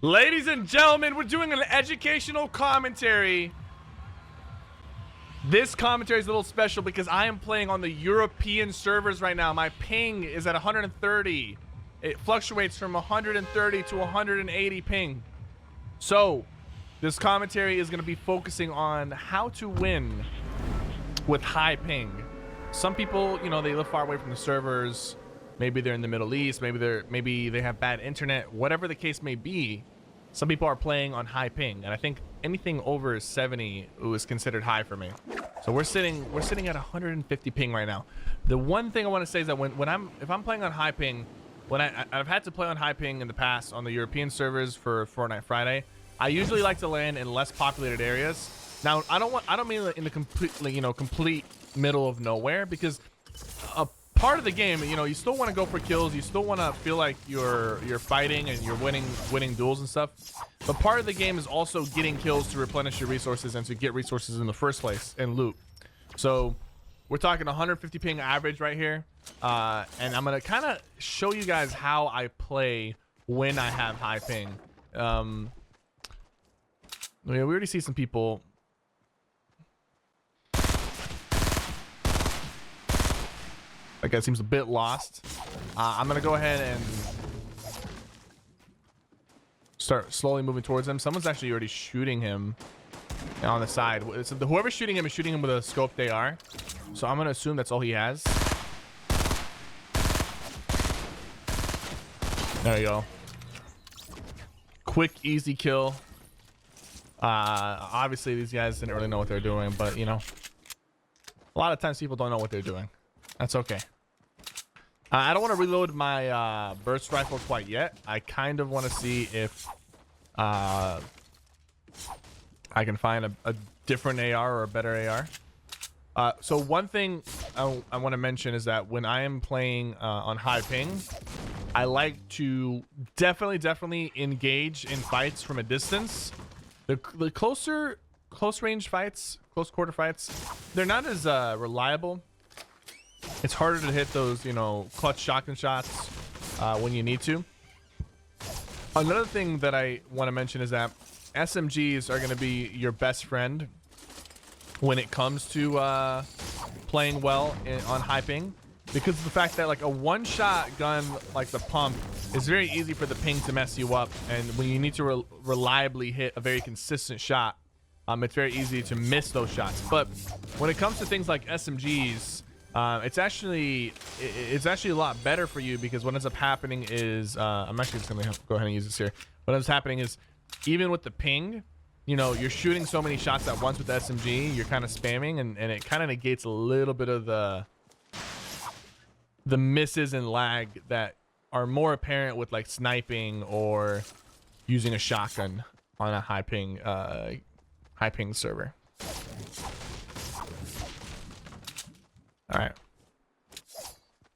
Ladies and gentlemen, we're doing an educational commentary. This commentary is a little special because I am playing on the European servers right now. My ping is at 130. It fluctuates from 130 to 180 ping. So this commentary is going to be focusing on how to win with high ping. Some people, you know, they live far away from the servers. Maybe they're in the Middle East. Maybe they have bad internet. Whatever the case may be, some people are playing on high ping, and I think anything over 70 is considered high for me. So we're sitting at 150 ping right now. The one thing I want to say is that if I'm playing on high ping, I've had to play on high ping in the past on the European servers for Fortnite Friday. I usually like to land in less populated areas. Now I don't mean in the complete middle of nowhere, because a part of the game, you know, you still want to go for kills, you still want to feel like you're fighting and you're winning duels and stuff, but part of the game is also getting kills to replenish your resources and to get resources in the first place and loot. So we're talking 150 ping average right here, and I'm gonna kind of show you guys how I play when I have high ping. We already see some people. That guy seems a bit lost. I'm gonna go ahead and start slowly moving towards him. Someone's actually already shooting him on the side. Whoever's shooting him is shooting him with a scoped AR. So I'm gonna assume that's all he has. There you go. Quick, easy kill. Obviously these guys didn't really know what they're doing, but you know, a lot of times people don't know what they're doing. That's okay. I don't want to reload my burst rifle quite yet. I kind of want to see if I can find a different AR or a better AR. So one thing I want to mention is that when I am playing on high ping, I like to definitely engage in fights from a distance. The close range fights, close quarter fights, they're not as reliable. It's harder to hit those, you know, clutch shotgun shots when you need to. Another thing that I want to mention is that SMGs are going to be your best friend when it comes to playing well on high ping, because of the fact that like a one-shot gun like the pump is very easy for the ping to mess you up, and when you need to reliably hit a very consistent shot, it's very easy to miss those shots. But when it comes to things like SMGs, it's actually a lot better for you, because what ends up happening is I'm actually just gonna go ahead and use this here. What ends up happening is, even with the ping, you know, you're shooting so many shots at once with the SMG, you're kind of spamming, and it kind of negates a little bit of the misses and lag that are more apparent with like sniping or using a shotgun on a high ping server. All right,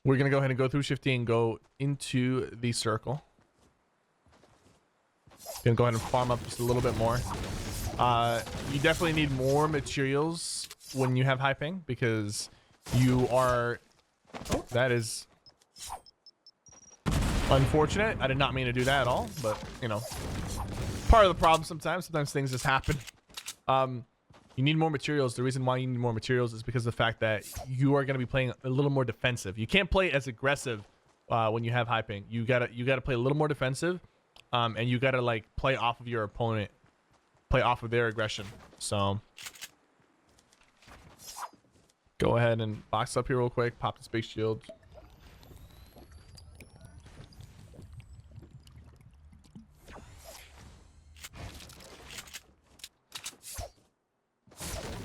we're gonna go ahead and go through shifty and go into the circle. Gonna go ahead and farm up just a little bit more. You definitely need more materials when you have high ping, because you are, oh, that is unfortunate. I did not mean to do that at all, but you know, part of the problem sometimes things just happen. You need more materials. The reason why you need more materials is because of the fact that you are going to be playing a little more defensive. You can't play as aggressive when you have high ping. You gotta play a little more defensive, and you gotta like play off of your opponent, play off of their aggression. So go ahead and box up here real quick, pop the space shield.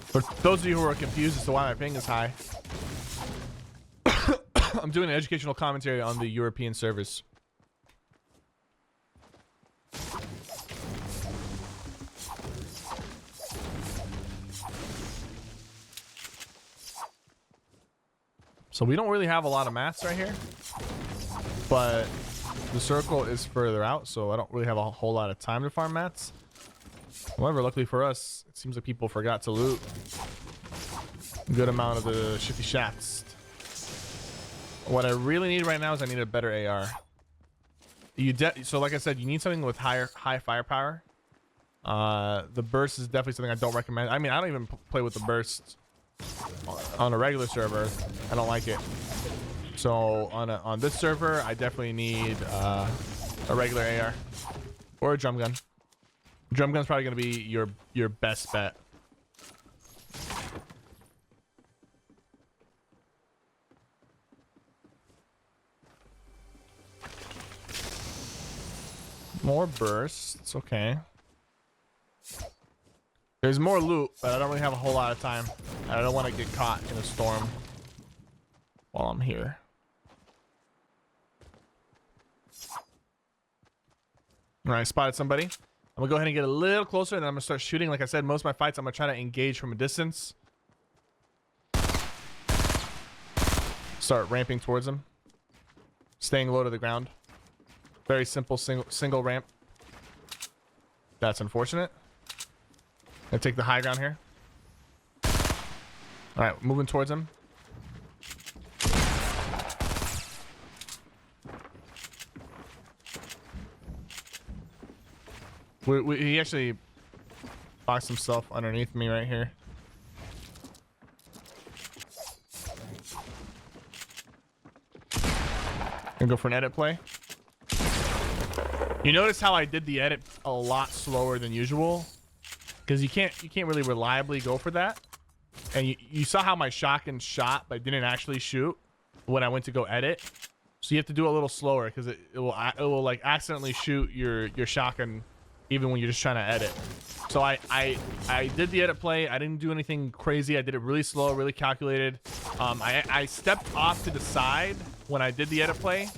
For those of you who are confused as to why my ping is high, I'm doing an educational commentary on the European servers. So we don't really have a lot of mats right here, but the circle is further out, so I don't really have a whole lot of time to farm mats. However, luckily for us, it seems like people forgot to loot a good amount of the shifty shafts. What I really need right now is I need a better AR. So like I said, you need something with high firepower. The burst is definitely something I don't recommend. I mean, I don't even play with the burst on a regular server. I don't like it. So on this server, I definitely need a regular AR or a drum gun. Drum gun's probably gonna be your best bet. More bursts, okay. There's more loot, but I don't really have a whole lot of time. I don't want to get caught in a storm while I'm here. All right, spotted somebody. I'm gonna go ahead and get a little closer, and then I'm gonna start shooting. Like I said, most of my fights, I'm gonna try to engage from a distance. Start ramping towards him. Staying low to the ground. Very simple single ramp. That's unfortunate. I take the high ground here. All right, moving towards him. He actually boxed himself underneath me right here. Gonna go for an edit play. You notice how I did the edit a lot slower than usual, because you can't really reliably go for that. And you saw how my shotgun shot but didn't actually shoot when I went to go edit. So you have to do it a little slower, because it will like accidentally shoot your shotgun even when you're just trying to edit. So I did the edit play. I didn't do anything crazy. I did it really slow, really calculated. I stepped off to the side when I did the edit play,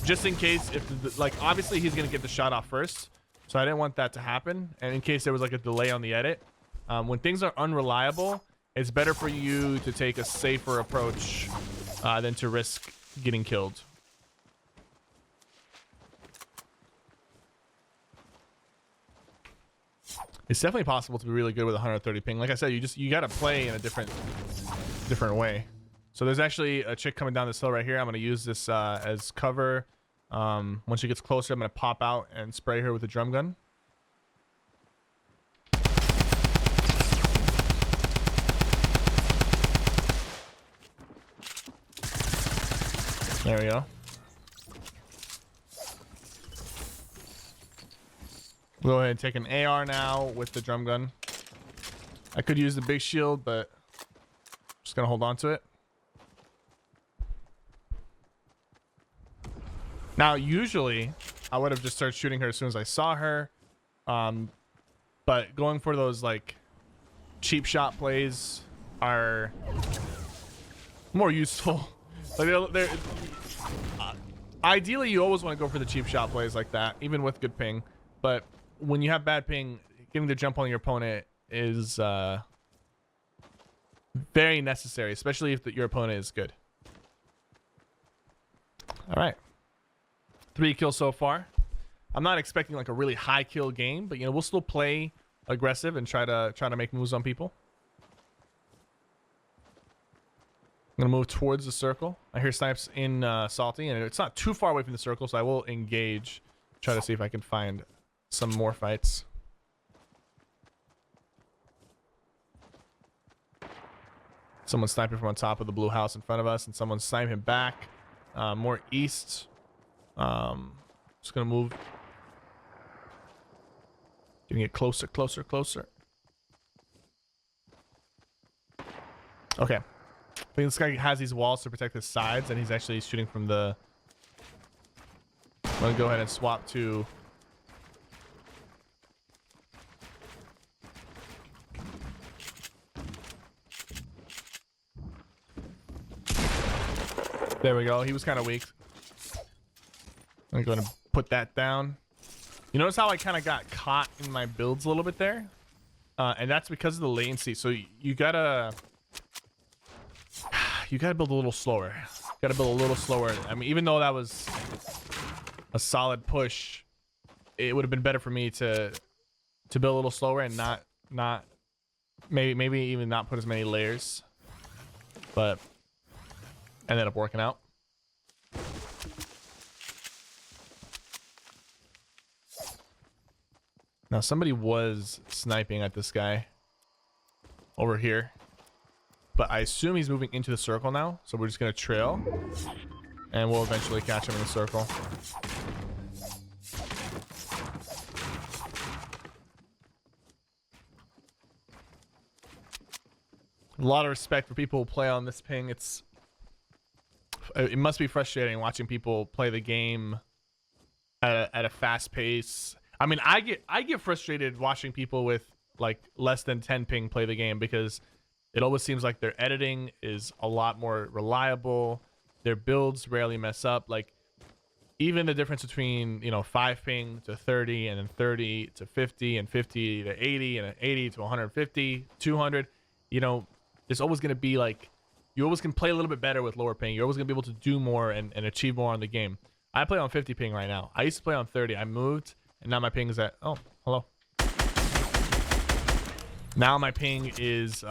just in case, if like obviously he's gonna get the shot off first, so I didn't want that to happen. And in case there was like a delay on the edit, when things are unreliable, it's better for you to take a safer approach than to risk getting killed. It's definitely possible to be really good with 130 ping. Like I said, you gotta play in a different way. So there's actually a chick coming down this hill right here. I'm gonna use this as cover. Once she gets closer, I'm gonna pop out and spray her with a drum gun. There we go. Go ahead and take an AR now with the drum gun. I could use the big shield, but I'm just gonna hold on to it. Now, usually, I would have just started shooting her as soon as I saw her. But going for those like cheap shot plays are more useful. Like ideally, you always want to go for the cheap shot plays like that, even with good ping. But when you have bad ping, getting the jump on your opponent is very necessary, especially if your opponent is good. All right, 3 kills so far. I'm not expecting like a really high kill game, but you know, we'll still play aggressive and try to make moves on people. I'm gonna move towards the circle. I hear snipes in Salty, and it's not too far away from the circle, so I will engage, try to see if I can find some more fights. Someone's sniping from on top of the blue house in front of us, and someone's sniping back more east. Just gonna move, getting it closer. Okay, I think this guy has these walls to protect his sides, and he's actually shooting from the... I'm gonna go ahead and swap to... There we go. He was kind of weak. I'm going to put that down. You notice how I kind of got caught in my builds a little bit there? And that's because of the latency. So you gotta build a little slower. Gotta build a little slower. I mean, even though that was a solid push, it would have been better for me to build a little slower and not maybe even not put as many layers. But ended up working out. Now somebody was sniping at this guy over here, but I assume he's moving into the circle now. So we're just gonna trail, and we'll eventually catch him in the circle. A lot of respect for people who play on this ping. It must be frustrating watching people play the game at a fast pace. I mean, I get frustrated watching people with like less than 10 ping play the game, because it always seems like their editing is a lot more reliable. Their builds rarely mess up. Like even the difference between, you know, 5 ping to 30, and then 30 to 50, and 50 to 80, and 80 to 150, 200, you know, there's always going to be like, you always can play a little bit better with lower ping. You're always going to be able to do more and achieve more on the game. I play on 50 ping right now. I used to play on 30. I moved, and now my ping is at, oh, hello. Now my ping is,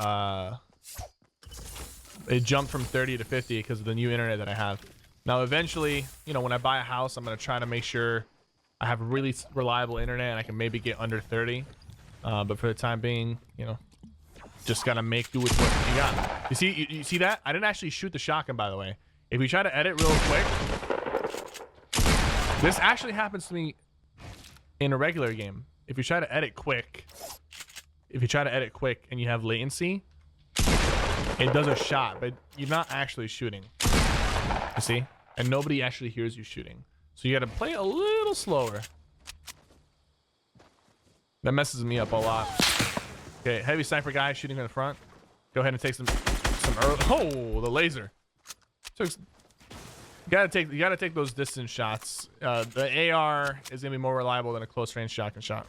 it jumped from 30 to 50 because of the new internet that I have. Now, eventually, you know, when I buy a house, I'm going to try to make sure I have really reliable internet and I can maybe get under 30. But for the time being, you know, just gotta make do with what you got. You see that? I didn't actually shoot the shotgun, by the way. If you try to edit real quick, this actually happens to me in a regular game. If you try to edit quick, and you have latency, it does a shot, but you're not actually shooting. You see? And nobody actually hears you shooting. So you gotta play a little slower. That messes me up a lot. Okay, heavy sniper guy shooting in the front. Go ahead and take some early. Oh, the laser. So you gotta take those distance shots. The AR is gonna be more reliable than a close range shotgun shot.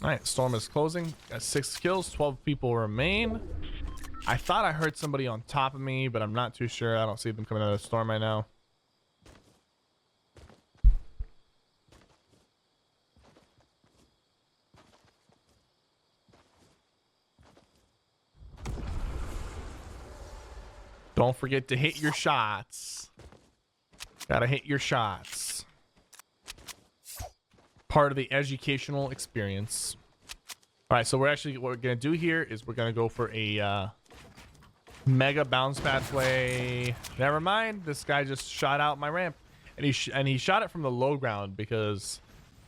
All right, storm is closing. Got 6 kills, 12 people remain. I thought I heard somebody on top of me, but I'm not too sure. I don't see them coming out of the storm right now. Don't forget to hit your shots. Gotta hit your shots. Part of the educational experience. All right, so what we're gonna do here is we're gonna go for a mega bounce pad play. Never mind, this guy just shot out my ramp, and he shot it from the low ground because,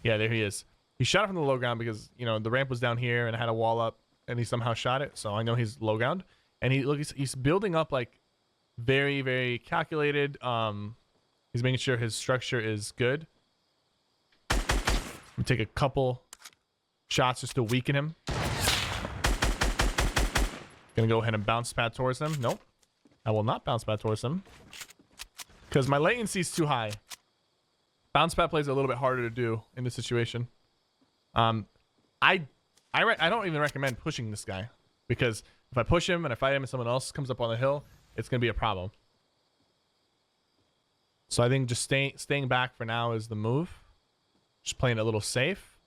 yeah, there he is. He shot it from the low ground because, you know, the ramp was down here and I had a wall up, and he somehow shot it. So I know he's low ground, and he's building up like very, very calculated. He's making sure his structure is good. I'm gonna take a couple shots just to weaken him. Gonna go ahead and bounce pad towards him. Nope, I will not bounce pad towards him because my latency is too high. Bounce pad plays a little bit harder to do in this situation. I don't even recommend pushing this guy, because if I push him and I fight him and someone else comes up on the hill, it's gonna be a problem. So I think just staying back for now is the move. Just playing a little safe.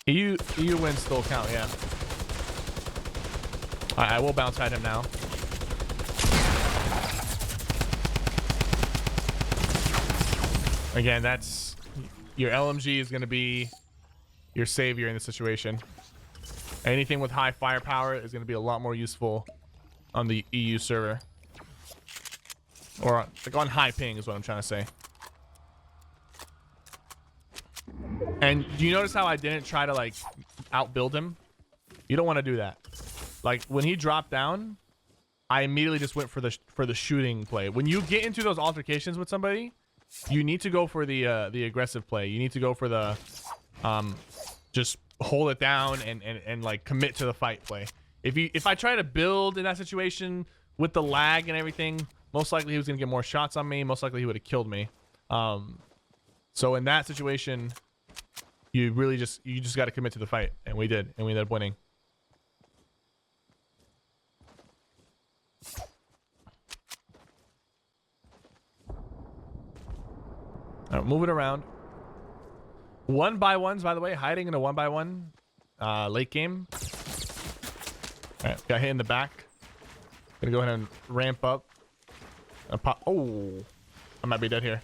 EU wins still count, yeah. Alright, I will bounce at him now. Again, that's your LMG is gonna be your savior in this situation. Anything with high firepower is going to be a lot more useful on the EU server, or like on high ping is what I'm trying to say. And do you notice how I didn't try to like outbuild him? You don't want to do that. Like when he dropped down, I immediately just went for the shooting play. When you get into those altercations with somebody, you need to go for the aggressive play. You need to go for the just hold it down and like commit to the fight play. If I try to build in that situation with the lag and everything, most likely he was gonna get more shots on me. Most likely he would have killed me. So in that situation, you just got to commit to the fight, and we did, and we ended up winning. All right, move it around. 1x1s, by the way, hiding in a 1x1 late game. All right, got hit in the back. Gonna go ahead and ramp up. Pop. Oh, I might be dead here.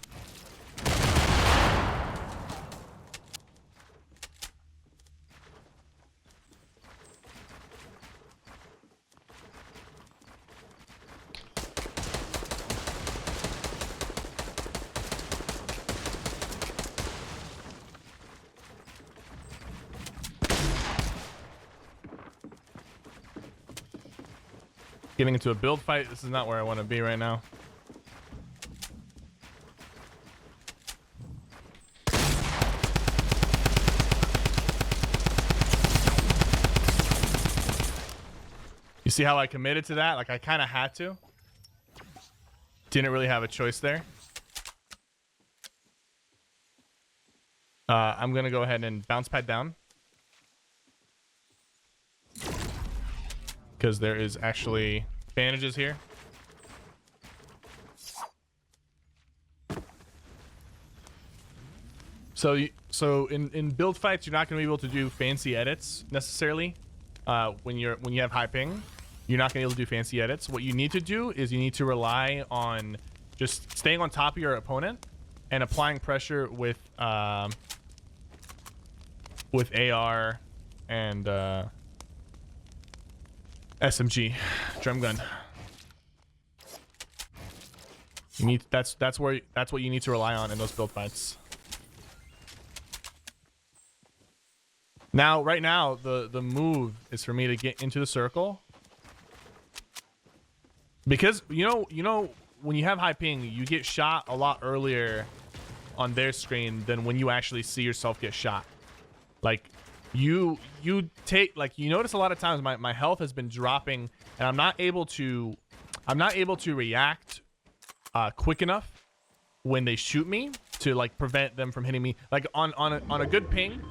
Getting into a build fight. This is not where I want to be right now. You see how I committed to that? Like I kind of had to. Didn't really have a choice there. I'm gonna go ahead and bounce pad down. Because there is actually bandages here. So in build fights, you're not going to be able to do fancy edits necessarily. When you have high ping, you're not going to be able to do fancy edits. What you need to do is you need to rely on just staying on top of your opponent and applying pressure with AR and SMG drum gun. You need that's what you need to rely on in those build fights. Now, right now, the move is for me to get into the circle, because you know when you have high ping, you get shot a lot earlier on their screen than when you actually see yourself get shot. Like you notice a lot of times my health has been dropping and I'm not able to react quick enough when they shoot me to like prevent them from hitting me. Like on a good ping,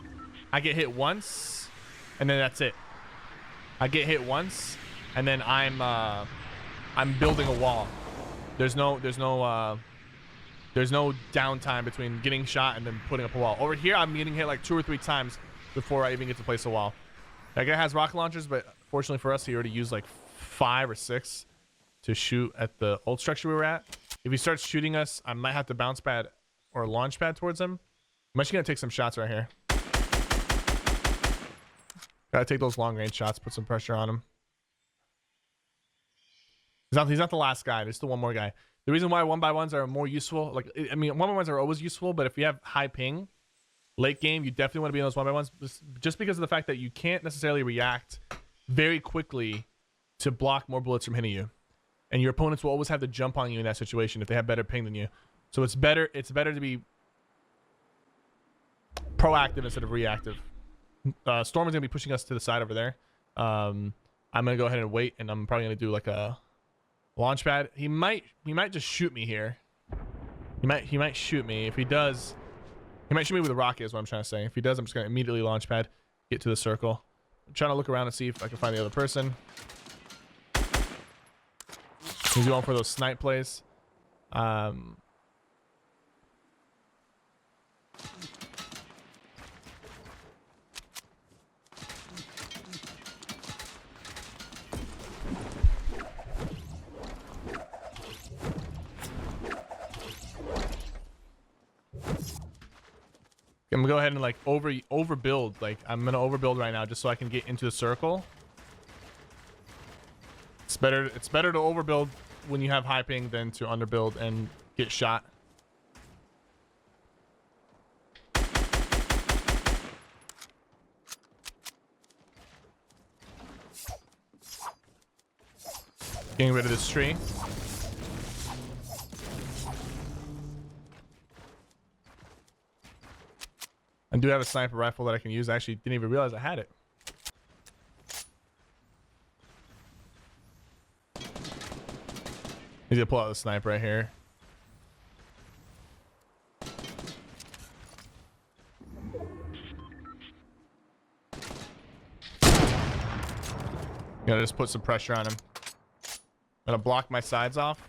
I get hit once and then that's it. I get hit once and then I'm building a wall. There's no downtime between getting shot and then putting up a wall. Over here, I'm getting hit like 2 or 3 times before I even get to place a wall. That guy has rocket launchers, but fortunately for us, he already used like 5 or 6 to shoot at the old structure we were at. If he starts shooting us, I might have to bounce pad or launch pad towards him. I'm actually gonna take some shots right here. Gotta take those long range shots, put some pressure on him. He's not the last guy. There's still one more guy. The reason why 1x1s are more useful, like, I mean, 1x1s are always useful, but if you have high ping, late game, you definitely want to be in those 1x1s just because of the fact that you can't necessarily react very quickly to block more bullets from hitting you. And your opponents will always have to jump on you in that situation if they have better ping than you. So it's better to be proactive instead of reactive. Storm is going to be pushing us to the side over there. I'm going to go ahead and wait, and I'm probably going to do like a launch pad. He might just shoot me here. He might shoot me. If he does, he might shoot me with a rocket is what I'm trying to say. If he does, I'm just going to immediately launch pad, get to the circle. I'm trying to look around and see if I can find the other person. He's going for those snipe plays. I'm gonna go ahead and like overbuild. Like I'm gonna overbuild right now just so I can get into the circle. It's better to overbuild when you have high ping than to underbuild and get shot. Getting rid of this tree. I do have a sniper rifle that I can use. I actually didn't even realize I had it. He's gonna pull out the sniper right here. Gotta just put some pressure on him. I'm gonna block my sides off.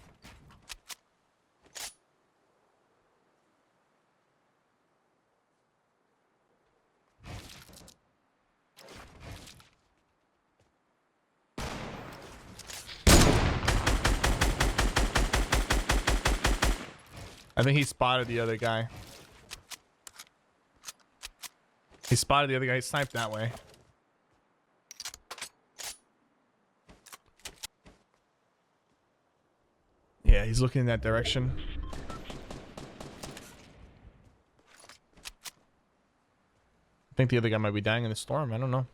I think he spotted the other guy. He spotted the other guy. He sniped that way. Yeah, he's looking in that direction. I think the other guy might be dying in the storm. I don't know.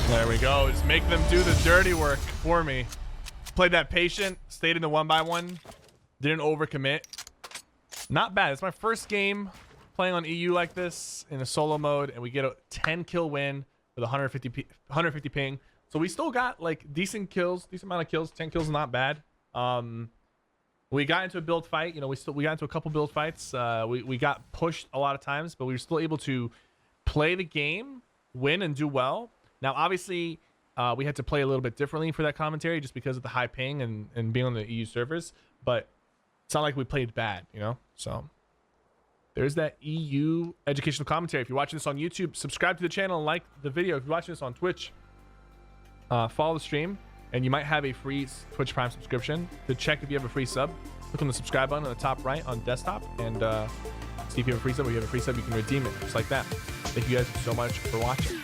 There we go. Just make them do the dirty work for me. Played that patient, stayed in the 1x1, didn't overcommit. Not bad. It's my first game playing on EU like this in a solo mode, and we get a 10 kill win with 150 ping. So we still got like decent kills, decent amount of kills. 10 kills is not bad. We got into a build fight. You know, we got into a couple build fights. We got pushed a lot of times, but we were still able to play the game, win, and do well. Now, obviously, we had to play a little bit differently for that commentary just because of the high ping and being on the EU servers. But it's not like we played bad, you know? So there's that EU educational commentary. If you're watching this on YouTube, subscribe to the channel and like the video. If you're watching this on Twitch, follow the stream, and you might have a free Twitch Prime subscription. To check if you have a free sub, click on the subscribe button on the top right on desktop and see if you have a free sub. Or you have a free sub, you can redeem it just like that. Thank you guys so much for watching.